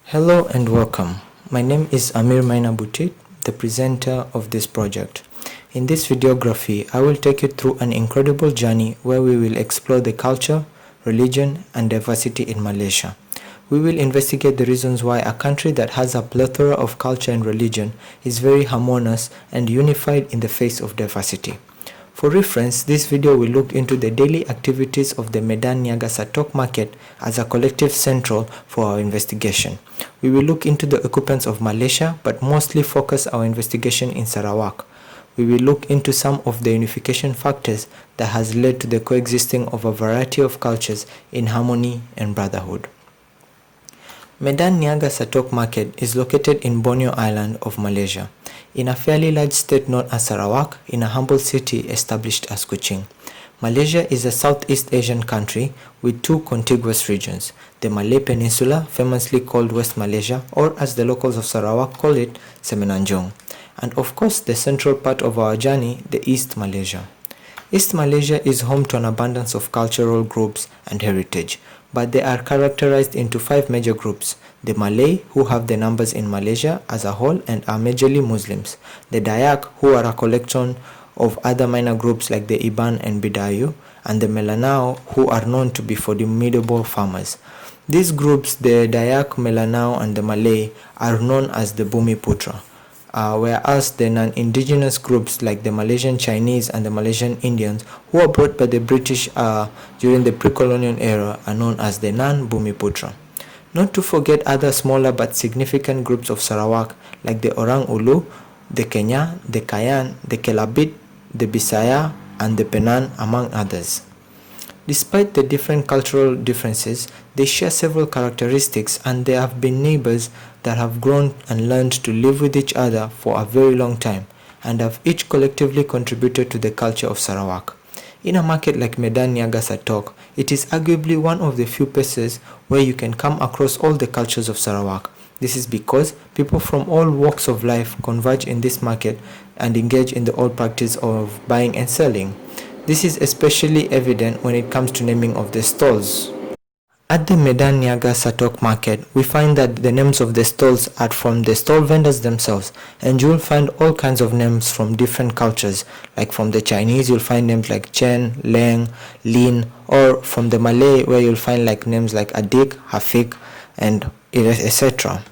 Hello and welcome. My name is Amir Maina Butit, the presenter of this project. In this videography, I will take you through an incredible journey where we will explore the culture, religion, and diversity in Malaysia. We will investigate the reasons why a country that has a plethora of culture and religion is very harmonious and unified in the face of diversity. For reference, this video will look into the daily activities of the Medan Niaga Satok market as a collective central for our investigation. We will look into the occupants of Malaysia, but mostly focus our investigation in Sarawak. We will look into some of the unification factors that has led to the coexisting of a variety of cultures in harmony and brotherhood. Medan Niaga Satok Market is located in Borneo Island of Malaysia, in a fairly large state known as Sarawak, in a humble city established as Kuching. Malaysia is a Southeast Asian country with two contiguous regions, the Malay Peninsula, famously called West Malaysia, or as the locals of Sarawak call it, Semenanjung, and of course the central part of our journey, the East Malaysia. East Malaysia is home to an abundance of cultural groups and heritage, but they are characterized into five major groups: the Malay, who have the numbers in Malaysia as a whole and are majorly Muslims; the Dayak, who are a collection of other minor groups like the Iban and Bidayu; and the Melanau, who are known to be formidable farmers. These groups, the Dayak, Melanau, and the Malay, are known as the Bumiputra, whereas the non-indigenous groups like the Malaysian Chinese and the Malaysian Indians, who were brought by the British during the pre-colonial era, are known as the non-Bumiputra. Not to forget other smaller but significant groups of Sarawak like the Orang Ulu, the Kenya, the Kayan, the Kelabit, the Bisaya, and the Penan, among others. Despite the different cultural differences, they share several characteristics, and they have been neighbors that have grown and learned to live with each other for a very long time, and have each collectively contributed to the culture of Sarawak. In a market like Medan Niaga Satok, it is arguably one of the few places where you can come across all the cultures of Sarawak. This is because people from all walks of life converge in this market and engage in the old practice of buying and selling. This is especially evident when it comes to naming of the stalls. At the Medan Niaga Satok market, we find that the names of the stalls are from the stall vendors themselves, and you will find all kinds of names from different cultures. Like from the Chinese, you'll find names like Chen, Leng, Lin, or from the Malay, where you'll find like names like Adik, Hafik, and etc.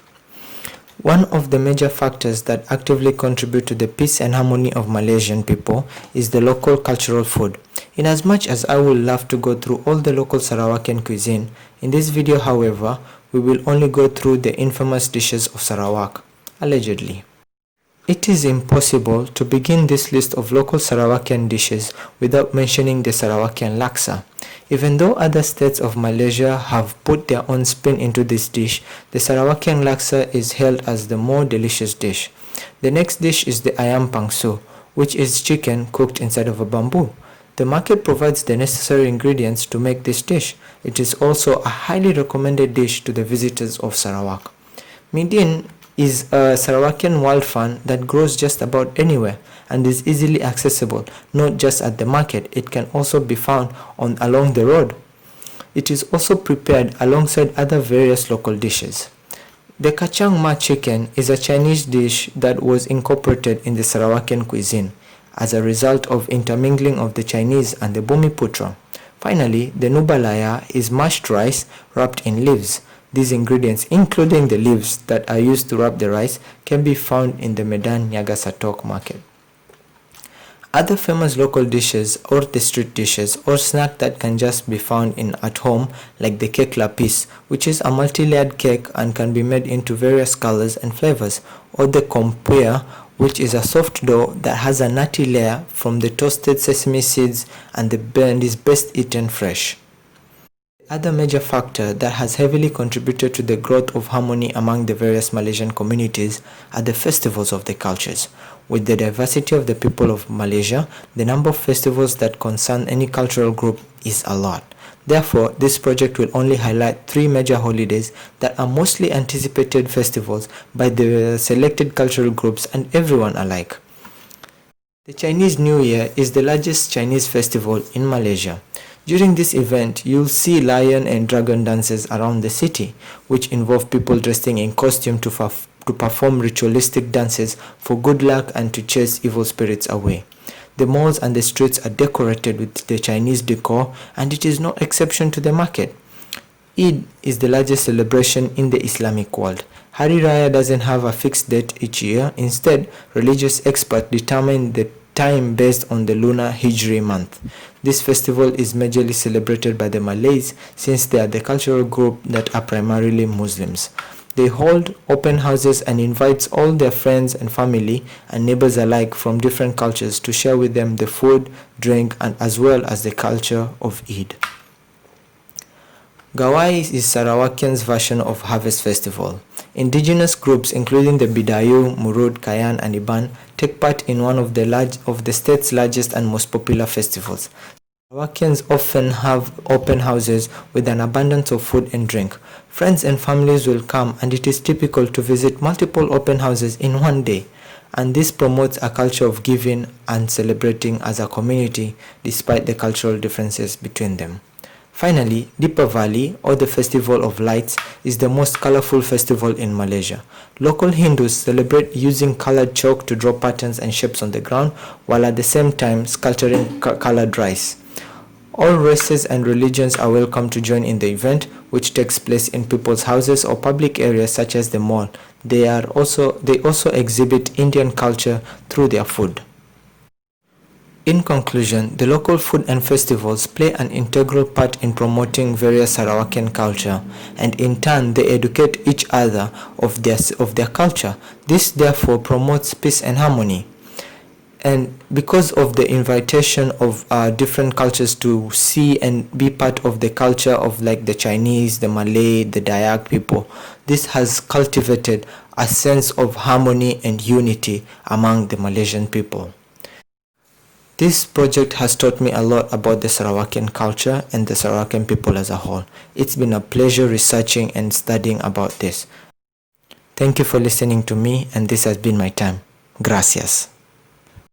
One of the major factors that actively contribute to the peace and harmony of Malaysian people is the local cultural food. In as much as I would love to go through all the local Sarawakian cuisine, in this video, however, we will only go through the infamous dishes of Sarawak, allegedly. It is impossible to begin this list of local Sarawakian dishes without mentioning the Sarawakian laksa. Even though other states of Malaysia have put their own spin into this dish, the Sarawakian laksa is hailed as the more delicious dish. The next dish is the ayam pangsu, which is chicken cooked inside of a bamboo. The market provides the necessary ingredients to make this dish. It is also a highly recommended dish to the visitors of Sarawak. Midin is a Sarawakian wild fern that grows just about anywhere and is easily accessible, not just at the market. It can also be found along the road. It is also prepared alongside other various local dishes. The kacang ma chicken is a Chinese dish that was incorporated in the Sarawakian cuisine as a result of intermingling of the Chinese and the Bumiputra. Finally, the nubalaya is mashed rice wrapped in leaves. These ingredients, including the leaves that are used to wrap the rice, can be found in the Medan Niaga Satok market. Other famous local dishes or the street dishes or snack that can just be found at home, like the cake lapis, which is a multi-layered cake and can be made into various colors and flavors, or the kompuya, which is a soft dough that has a nutty layer from the toasted sesame seeds and is best eaten fresh. Other major factor that has heavily contributed to the growth of harmony among the various Malaysian communities are the festivals of the cultures. With the diversity of the people of Malaysia, the number of festivals that concern any cultural group is a lot. Therefore, this project will only highlight three major holidays that are mostly anticipated festivals by the selected cultural groups and everyone alike. The Chinese New Year is the largest Chinese festival in Malaysia. During this event, you'll see lion and dragon dances around the city, which involve people dressing in costume to perform ritualistic dances for good luck and to chase evil spirits away. The malls and the streets are decorated with the Chinese decor, and it is no exception to the market. Eid is the largest celebration in the Islamic world. Hari Raya doesn't have a fixed date each year. Instead, religious experts determine the time based on the lunar Hijri month. This festival is majorly celebrated by the Malays since they are the cultural group that are primarily Muslims. They hold open houses and invites all their friends and family and neighbors alike from different cultures to share with them the food, drink, and as well as the culture of Eid. Gawai is Sarawakians' version of Harvest Festival. Indigenous groups including the Bidayu, Murud, Kayan, and Iban take part in one of the state's largest and most popular festivals. Sarawakians often have open houses with an abundance of food and drink. Friends and families will come, and it is typical to visit multiple open houses in one day. And this promotes a culture of giving and celebrating as a community despite the cultural differences between them. Finally, Deepavali, or the Festival of Lights, is the most colorful festival in Malaysia. Local Hindus celebrate using colored chalk to draw patterns and shapes on the ground, while at the same time sculpturing colored rice. All races and religions are welcome to join in the event, which takes place in people's houses or public areas such as the mall. They also exhibit Indian culture through their food. In conclusion, the local food and festivals play an integral part in promoting various Sarawakian culture, and in turn they educate each other of their culture. This therefore promotes peace and harmony. And because of the invitation of different cultures to see and be part of the culture of like the Chinese, the Malay, the Dayak people, this has cultivated a sense of harmony and unity among the Malaysian people. This project has taught me a lot about the Sarawakian culture and the Sarawakian people as a whole. It's been a pleasure researching and studying about this. Thank you for listening to me, and this has been my time. Gracias.